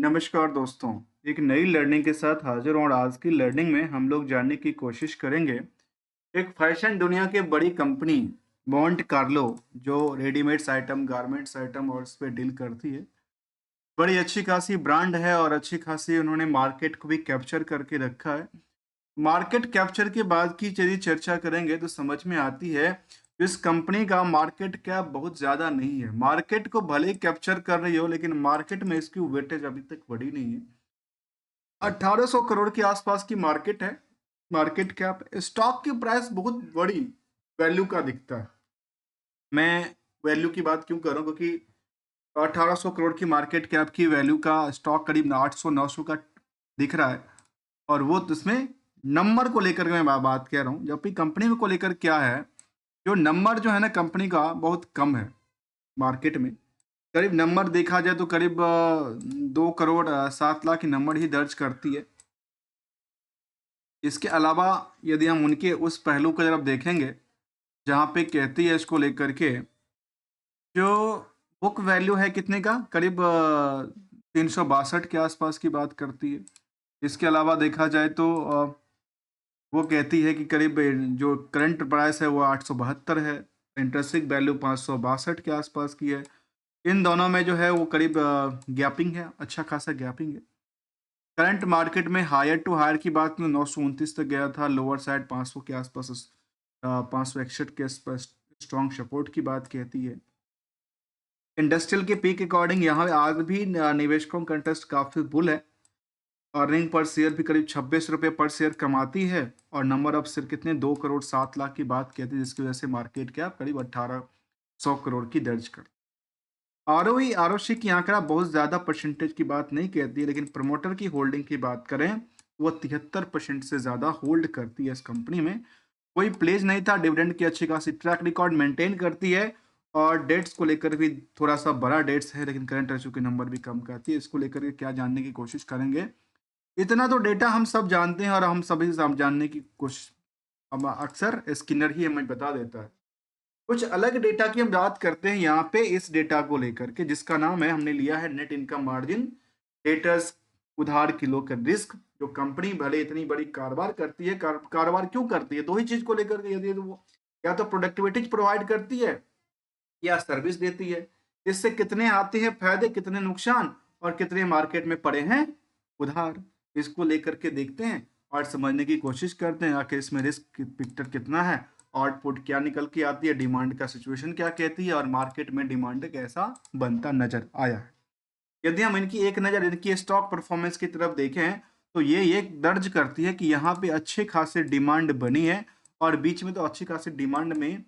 नमस्कार दोस्तों। एक नई लर्निंग के साथ हाजिर हूं और आज की लर्निंग में हम लोग जानने की कोशिश करेंगे एक फैशन दुनिया के बड़ी कंपनी मोंट कार्लो जो रेडीमेड्स आइटम गारमेंट्स आइटम और उस पे डील करती है। बड़ी अच्छी खासी ब्रांड है और अच्छी खासी उन्होंने मार्केट को भी कैप्चर करके रखा है। मार्केट कैप्चर के बाद की यदि चर्चा करेंगे तो समझ में आती है इस कंपनी का मार्केट कैप बहुत ज्यादा नहीं है। मार्केट को भले ही कैप्चर कर रही हो लेकिन मार्केट में इसकी वेटेज अभी तक बढ़ी नहीं है। 1800 करोड़ के आसपास की मार्केट है। मार्केट कैप स्टॉक की प्राइस बहुत बड़ी वैल्यू का दिखता है। मैं वैल्यू की बात क्यों कर रहा हूँ क्योंकि 1800 करोड़ की मार्केट कैप की वैल्यू का स्टॉक करीब 800 900 का दिख रहा है। और वो इसमें नंबर को लेकर के मैं बात कह रहा हूँ, जबकि कंपनी को लेकर क्या है, जो नंबर जो है ना कंपनी का बहुत कम है मार्केट में। करीब नंबर देखा जाए तो करीब 2 करोड़ 7 लाख की नंबर ही दर्ज करती है। इसके अलावा यदि हम उनके उस पहलू को जरा देखेंगे जहाँ पे कहती है इसको लेकर के, जो बुक वैल्यू है कितने का, करीब 362 के आसपास की बात करती है। इसके अलावा देखा जाए तो वो कहती है कि करीब जो करंट प्राइस है वो 872 है। इंटरेंसिक वैल्यू 562 के आसपास की है। इन दोनों में जो है वो करीब गैपिंग है, अच्छा खासा गैपिंग है। करंट मार्केट में हायर टू हायर की बात में 929 तक गया था, लोअर साइड 500 के आसपास 561 के आसपास स्ट्रॉन्ग सपोर्ट की बात कहती है। इंडस्ट्रियल के पीक अकॉर्डिंग यहाँ आज भी निवेशकों का इंटरेस्ट काफी बुल है। अर्निंग पर शेयर भी करीब 26 रुपये पर शेयर कमाती है और नंबर ऑफ शेयर कितने 2 करोड़ 7 लाख की बात कहती है, जिसकी वजह से मार्केट कैप करीब 1800 करोड़ की दर्ज कर। आरओई आरओसी की आंकड़ा बहुत ज्यादा परसेंटेज की बात नहीं कहती है, लेकिन प्रमोटर की होल्डिंग की बात करें वो 73% से ज्यादा होल्ड करती है। इस कंपनी में कोई प्लेज नहीं था, डिविडेंड की अच्छी खासी ट्रैक रिकॉर्ड मेंटेन करती है और डेट्स को लेकर भी थोड़ा सा बड़ा डेट्स है, लेकिन करंट रेशियो के नंबर भी कम करती है। इसको लेकर के क्या जानने की कोशिश करेंगे। इतना तो डेटा हम सब जानते हैं और हम सभी जानने की कोशिश अब अक्सर स्किनर ही हमें बता देता है। कुछ अलग डेटा की हम बात करते हैं यहाँ पे इस डेटा को लेकर के, जिसका नाम है, हमने लिया है नेट इनकम मार्जिन, डेटर्स उधार किलो का रिस्क। जो कंपनी भले इतनी बड़ी कारोबार करती है, कारोबार क्यों करती है, दो ही चीज को लेकर के, यदि तो वो या तो प्रोडक्टिविटी प्रोवाइड करती है या सर्विस देती है। इससे कितने आते हैं फायदे, कितने नुकसान और कितने मार्केट में पड़े हैं उधार, इसको लेकर के देखते हैं और समझने की कोशिश करते हैं आखिर इसमें रिस्क पिक्चर कितना है, आउटपुट क्या निकल के आती है, डिमांड का सिचुएशन क्या कहती है और मार्केट में डिमांड कैसा बनता नजर आया है। यदि हम इनकी एक नज़र इनकी स्टॉक परफॉर्मेंस की तरफ देखें तो ये एक दर्ज करती है कि यहाँ पे अच्छे खासे डिमांड बनी है और बीच में तो अच्छी खासी डिमांड में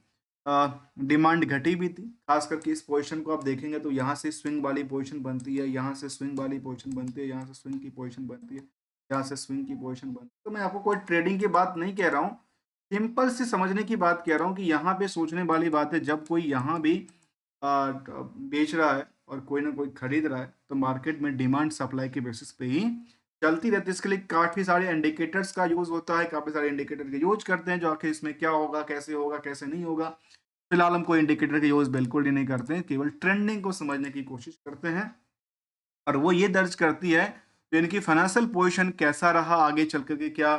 डिमांड घटी भी थी। खास करके इस पोजीशन को आप देखेंगे तो यहाँ से स्विंग वाली पोजीशन बनती है, यहाँ से स्विंग वाली पोजीशन बनती है, यहाँ से स्विंग की पोजीशन बनती है, यहाँ से स्विंग की पोजीशन बनती है। तो मैं आपको कोई ट्रेडिंग की बात नहीं कह रहा हूँ, सिंपल से समझने की बात कह रहा हूँ कि यहाँ पे सोचने वाली बात है, जब कोई यहाँ भी बेच रहा है और कोई ना कोई खरीद रहा है तो मार्केट में डिमांड सप्लाई के बेसिस पे ही चलती रहती है। इसके लिए काफी सारे इंडिकेटर्स का यूज होता है, काफी सारे इंडिकेटर का यूज करते हैं जो आखिर इसमें क्या होगा कैसे नहीं होगा। फिलहाल हम कोई इंडिकेटर का यूज बिल्कुल ही नहीं करते हैं, केवल ट्रेंडिंग को समझने की कोशिश करते हैं। और वो ये दर्ज करती है तो इनकी फाइनेंशियल पोजीशन कैसा रहा, आगे चल करके क्या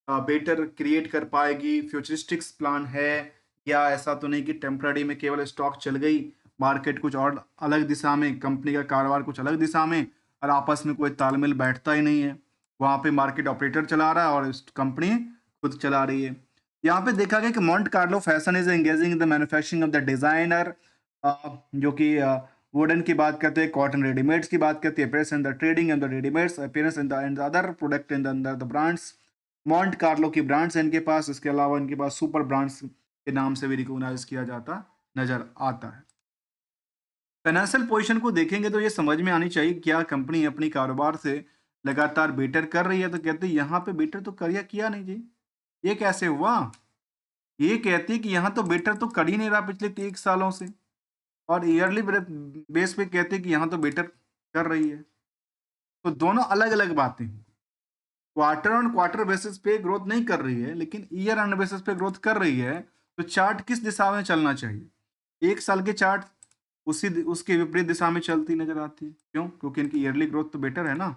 बेटर क्रिएट कर पाएगी, फ्यूचरिस्टिक्स प्लान है या ऐसा तो नहीं कि टेम्पररी में केवल स्टॉक चल गई, मार्केट कुछ और अलग दिशा में, कंपनी का कारोबार कुछ अलग दिशा में और आपस में कोई तालमेल बैठता ही नहीं है। वहाँ पे मार्केट ऑपरेटर चला रहा है और कंपनी खुद चला रही है। यहाँ पे देखा गया कि मोंट Carlo fashion is engaging in the manufacturing of the designer, जो कि वुडन की बात करते हैं, कॉटन रेडीमेड्स की बात करते हैं, appearance in the trading and the readymades, appearance in the other product in the under the brands. मोंट Carlo की ब्रांड्स हैं इनके पास, इसके अलावा इनके पास सुपर ब्रांड्स के नाम से भी रिकॉग्नाइज किया जाता नजर आता है। फाइनेंशियल पोजीशन को देखेंगे तो ये समझ में आनी चाहिए क्या कंपनी अपनी कारोबार से लगातार बेटर कर रही है, तो कहते हैं यहाँ पे बेटर तो करिया किया नहीं जी, ये कैसे हुआ। ये कहती है कि यहाँ तो बेटर तो कर ही नहीं रहा पिछले 3 सालों से, और ईयरली बेस पे कहते हैं कि यहाँ तो बेटर कर रही है। तो दोनों अलग अलग बातें हैं। क्वार्टर ऑन क्वार्टर बेसिस पे ग्रोथ नहीं कर रही है लेकिन ईयर ऑन बेसिस पे ग्रोथ कर रही है। तो चार्ट किस दिशा में चलना चाहिए, 1 साल के चार्ट उसके विपरीत दिशा में चलती नजर आती है। क्यों? क्योंकि इनकी ईयरली ग्रोथ तो बेटर है ना।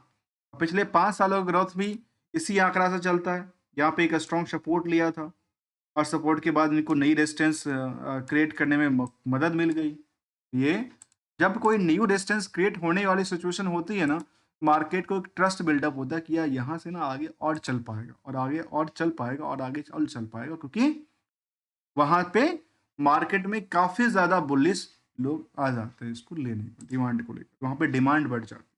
पिछले 5 सालों का ग्रोथ भी इसी आंकड़ा से चलता है। यहाँ पे एक स्ट्रॉन्ग सपोर्ट लिया था और सपोर्ट के बाद इनको नई रेजिस्टेंस क्रिएट करने में मदद मिल गई। ये जब कोई न्यू रेजिस्टेंस क्रिएट होने वाली सिचुएशन होती है ना, मार्केट को एक ट्रस्ट बिल्डअप होता है कि यार यहाँ से ना आगे और चल पाएगा और आगे और चल पाएगा और आगे और चल पाएगा, क्योंकि वहां पे मार्केट में काफी ज्यादा बुलिश लोग आ जाते हैं इसको लेने, डिमांड को लेकर, वहां पे डिमांड बढ़ जाती है।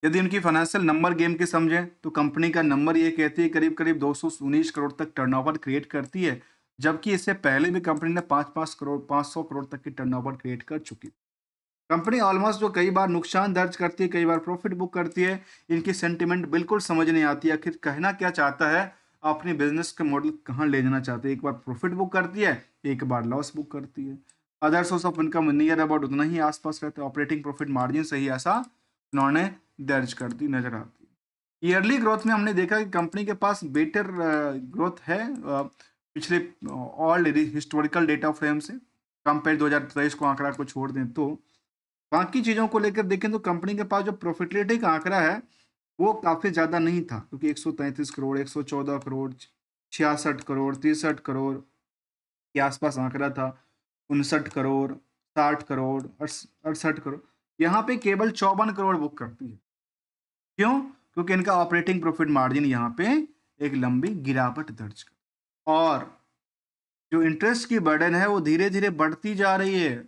यदि उनकी फाइनेंशियल नंबर गेम के समझें तो कंपनी का नंबर ये कहती है करीब करीब 219 करोड़ तक टर्नओवर क्रिएट करती है, जबकि इससे पहले भी कंपनी ने 500 करोड़ तक की टर्नओवर क्रिएट कर चुकी है। कंपनी ऑलमोस्ट जो कई बार नुकसान दर्ज करती है, कई बार प्रॉफिट बुक करती है, इनकी सेंटिमेंट बिल्कुल समझ नहीं आती आखिर कहना क्या चाहता है, अपने बिजनेस के मॉडल कहाँ ले जाना चाहते हैं। एक बार प्रॉफिट बुक करती है, एक बार लॉस बुक करती है। Other source of income near about उतना ही आसपास रहता है। ऑपरेटिंग प्रॉफिट मार्जिन से ही ऐसा उन्होंने दर्ज करती नजर आती है। ईयरली ग्रोथ में हमने देखा कि कंपनी के पास बेटर ग्रोथ है पिछले ऑल हिस्टोरिकल डेटा फ्रेम से कंपेयर 2023 को आंकड़ा को छोड़ दें तो। बाकी चीजों को लेकर देखें तो कंपनी के पास जो प्रॉफिटेबिलिटी का आंकड़ा है वो काफी ज्यादा नहीं था, क्योंकि 133 करोड़, 114 करोड़, 66 करोड़, 63 करोड़ के आसपास आंकड़ा था, 59 करोड़, 60 करोड़, 68 करोड़। यहाँ पे केवल 54 करोड़ बुक करती है। क्यों? क्योंकि इनका ऑपरेटिंग प्रॉफिट मार्जिन यहाँ पे एक लंबी गिरावट दर्ज कर, और जो इंटरेस्ट की बर्डन है वो धीरे धीरे बढ़ती जा रही है,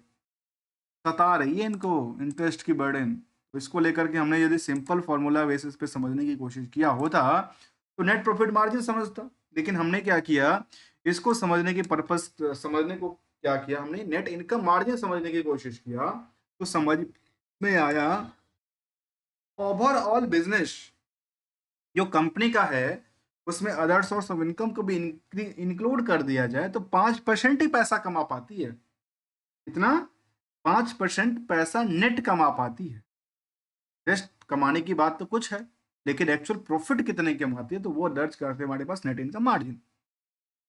सता रही है इनको इंटरेस्ट की बर्डन। तो इसको लेकर के हमने यदि सिंपल फॉर्मूला बेसिस पे समझने की कोशिश किया होता तो नेट प्रॉफिट मार्जिन समझता, लेकिन हमने क्या किया, इसको समझने की पर्पस समझने को क्या किया, हमने नेट इनकम मार्जिन समझने की कोशिश किया। तो समझ में आया ओवरऑल बिजनेस जो कंपनी का है उसमें अदर सोर्स ऑफ इनकम को भी इंक्लूड कर दिया जाए तो 5% ही पैसा कमा पाती है। इतना 5% पैसा नेट कमा पाती है। रेस्ट कमाने की बात तो कुछ है, लेकिन एक्चुअल प्रॉफिट कितने कमाती है तो वो दर्ज करते हैं हमारे पास नेट इनकम मार्जिन।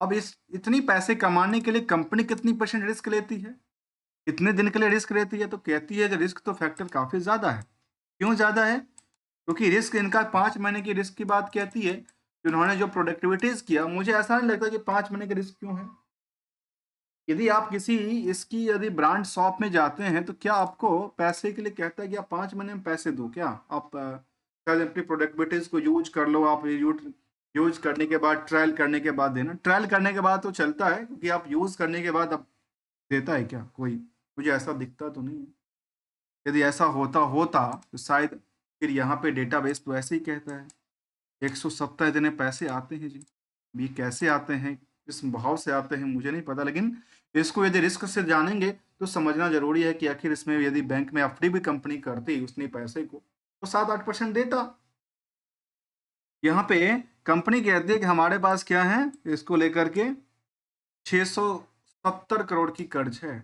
अब इस इतनी पैसे कमाने के लिए कंपनी कितनी परसेंट रिस्क लेती है, कितने दिन के लिए रिस्क लेती है, तो कहती है कि रिस्क तो फैक्टर काफी ज्यादा है। क्यों ज्यादा है? क्योंकि रिस्क इनका 5 महीने की रिस्क की बात कहती है। उन्होंने जो प्रोडक्टिविटीज किया, मुझे ऐसा नहीं लगता कि 5 महीने का रिस्क क्यों है। यदि आप किसी इसकी यदि ब्रांड शॉप में जाते हैं तो क्या आपको पैसे के लिए कहता है कि आप 5 महीने में पैसे दो? क्या आप शायद अपनी प्रोडक्टिविटीज को यूज कर लो, आप यूज करने के बाद ट्रायल करने के बाद देना। ट्रायल करने के बाद तो चलता है, क्योंकि आप यूज करने के बाद अब देता है क्या कोई? मुझे ऐसा दिखता तो नहीं है। यदि ऐसा होता होता तो शायद फिर यहाँ पे डेटाबेस तो ऐसे ही कहता है 170 इतने पैसे आते हैं जी। भी कैसे आते हैं, किस भाव से आते हैं मुझे नहीं पता, लेकिन इसको यदि रिस्क से जानेंगे तो समझना जरूरी है कि आखिर इसमें यदि बैंक में एफडी भी कंपनी करती उसने पैसे को तो 7-8% देता। यहाँ पे कंपनी कहती है कि हमारे पास क्या है, इसको लेकर के 670 करोड़ की कर्ज है,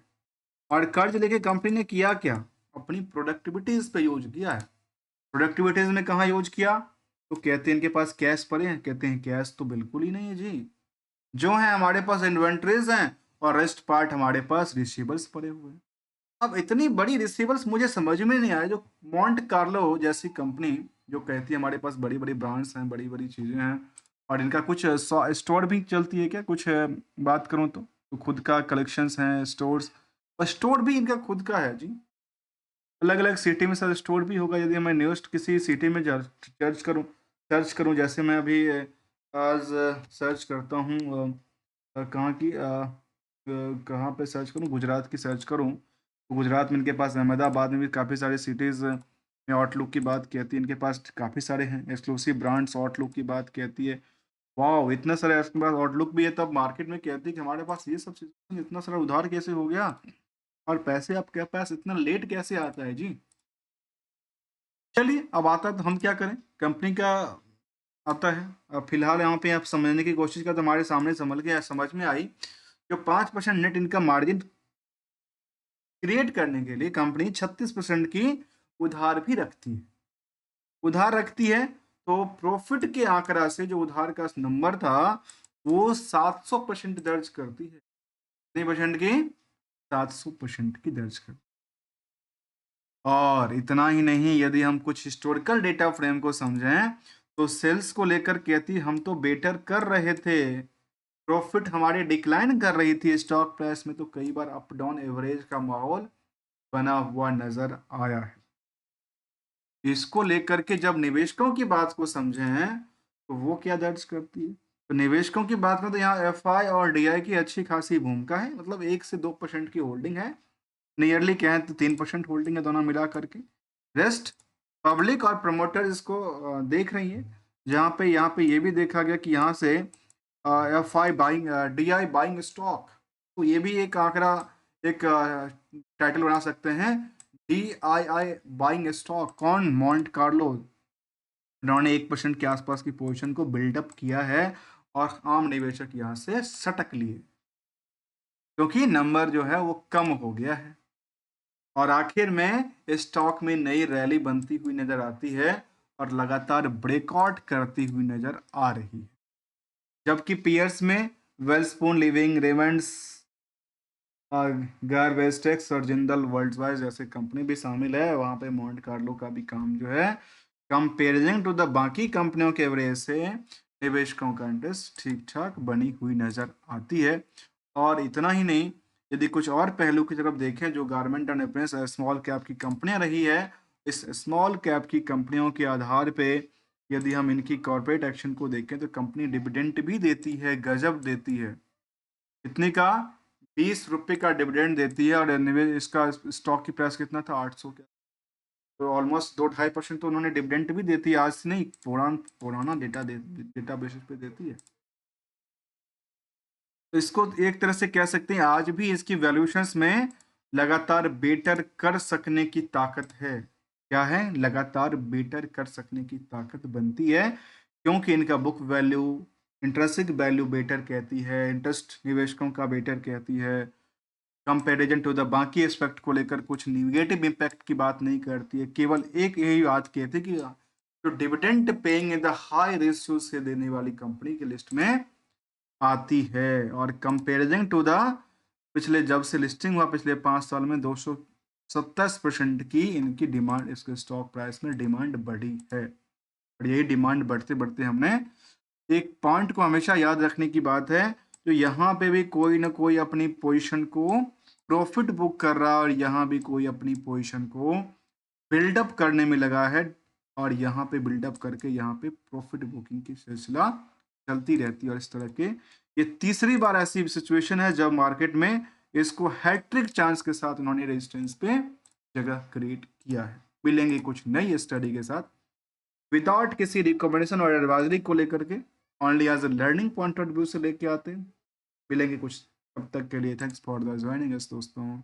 और कर्ज लेके कंपनी ने किया क्या, अपनी प्रोडक्टिविटीज पे यूज किया है। प्रोडक्टिविटीज में कहाँ यूज किया? तो कहते हैं इनके पास कैश पड़े हैं, कहते हैं कैश तो बिल्कुल ही नहीं है जी। जो है हमारे पास इन्वेंट्रीज हैं और रेस्ट पार्ट हमारे पास रिसीवर्स पड़े हुए हैं। अब इतनी बड़ी रिसीवर्स मुझे समझ में नहीं आया, जो मॉन्ट कार्लो जैसी कंपनी जो कहती है हमारे पास बड़ी बड़ी ब्रांड्स हैं, बड़ी बड़ी चीजें हैं, और इनका कुछ स्टोर भी चलती है क्या, कुछ बात करूं तो खुद का कलेक्शंस हैं, स्टोर्स, और स्टोर भी इनका खुद का है जी। अलग अलग सिटी में सर स्टोर भी होगा। यदि मैं न्यूस्ट किसी सिटी में सर्च करूं जैसे मैं अभी आज सर्च करता हूं कहाँ की कहाँ पे सर्च करूं, गुजरात की सर्च करूं तो गुजरात में इनके पास अहमदाबाद में भी काफ़ी सारे सिटीज़ में आउटलुक की बात कहती है, इनके पास काफ़ी सारे हैं एक्सक्लूसिव ब्रांड्स, आउटलुक की बात कहती है। वाह, इतना सारा इसके पास आउटलुक भी है, तब मार्केट में कहती है कि हमारे पास ये सब चीज़, इतना सारा उधार कैसे हो गया और पैसे आपके पास इतना लेट कैसे आता है जी। चलिए अब आता है तो हम क्या करें, कंपनी का आता है। अब फिलहाल यहाँ पे आप समझने की कोशिश कर तो हमारे सामने समझ में आई जो 5% नेट इनकम मार्जिन क्रिएट करने के लिए कंपनी 36% की उधार भी रखती है। उधार रखती है तो प्रॉफिट के आंकड़ा से जो उधार का नंबर था वो 700% दर्ज करती है। कितने परसेंट की? 700% की दर्ज कर। और इतना ही नहीं, यदि हम कुछ हिस्टोरिकल डेटा फ्रेम को समझें तो सेल्स को लेकर कहती हम तो बेटर कर रहे थे, प्रॉफिट हमारी डिक्लाइन कर रही थी, स्टॉक प्राइस में तो कई बार अप डाउन एवरेज का माहौल बना हुआ नजर आया है। इसको लेकर के जब निवेशकों की बात को समझें तो वो क्या दर्ज करती है, तो निवेशकों की बात में तो यहाँ एफआई और डीआई की अच्छी खासी भूमिका है, मतलब 1 से 2% की होल्डिंग है, नियरली कहें तो 3% होल्डिंग है दोनों मिला करके। रेस्ट पब्लिक और प्रमोटर इसको देख रही है, जहाँ पे यहाँ पे ये भी देखा गया कि यहाँ से F I buying, D I buying stock, तो ये भी एक आंकड़ा, एक टाइटल बना सकते हैं, D I I buying stock. कौन? मॉन्ट कार्लो, उन्होंने 1% के आसपास की पोजीशन को बिल्डअप किया है और आम निवेशक यहाँ से सटक लिए क्योंकि नंबर जो है वो कम हो गया है। और आखिर में स्टॉक में नई रैली बनती हुई नजर आती है और लगातार ब्रेकआउट करती हुई नजर आ रही है, जबकि पीयर्स में वेलस्पून लिविंग, रेमंड्स, गारवेस्टेक्स और जिंदल वर्ल्डवाइड जैसे कंपनी भी शामिल है। वहां पे मॉन्ट कार्लो का भी काम जो है कंपेरिजन टू द बाकी कंपनियों के एवरेज से निवेशकों का इंटरेस्ट ठीक ठाक बनी हुई नजर आती है। और इतना ही नहीं, यदि कुछ और पहलू की तरफ देखें, जो garment and appliance small cap की कंपनियां रही है, इस स्मॉल कैप की कंपनियों के आधार पे यदि हम इनकी कॉर्पोरेट एक्शन को देखें तो कंपनी डिविडेंड भी देती है, गजब देती है। कितने का? 20 रुपये का डिविडेंड देती है। और इसका स्टॉक की प्राइस कितना था? 800 का, तो ऑलमोस्ट 2-2.5% तो उन्होंने डिविडेंड भी देती है, आज से नहीं, पुराना डेटा बेसिस पे देती है। तो इसको एक तरह से कह सकते हैं आज भी इसकी वैल्यूएशंस में लगातार बेटर कर सकने की ताकत है। क्या है? लगातार बेटर कर सकने की ताकत बनती है, क्योंकि इनका book value, intrinsic value better कहती है, इंटरेस्ट निवेशकों का बेटर कहती है, कंपेरिजन टू द बाकी एस्पेक्ट को लेकर कुछ निगेटिव इम्पैक्ट की बात नहीं करती है, केवल एक यही बात कहती है कि जो dividend paying in the high ratio से देने वाली कंपनी की लिस्ट में आती है। और कंपेरिजन टू द पिछले, जब से लिस्टिंग हुआ पिछले 5 साल में 227% की इनकी डिमांड, इसके स्टॉक प्राइस में डिमांड बढ़ी है। और यही डिमांड बढ़ते बढ़ते हमने एक पॉइंट को हमेशा याद रखने की बात है, तो यहाँ पे भी कोई ना कोई अपनी पोजीशन को प्रॉफिट बुक कर रहा है और यहाँ भी कोई अपनी पोजीशन को बिल्डअप करने में लगा है, और यहाँ पे बिल्डअप करके यहाँ पे प्रॉफिट बुकिंग की सिलसिला चलती रहती है। और इस तरह के ये तीसरी बार ऐसी सिचुएशन है जब मार्केट में इसको हैट्रिक चांस के साथ उन्होंने रेजिस्टेंस पे जगह क्रिएट किया है। मिलेंगे कुछ नई स्टडी के साथ, विदाउट किसी रिकमेंडेशन और एडवाइजरी को लेकर के, only as a learning point of view से लेके आते हैं। मिलेंगे कुछ, तब तक के लिए thanks for the joining us दोस्तों।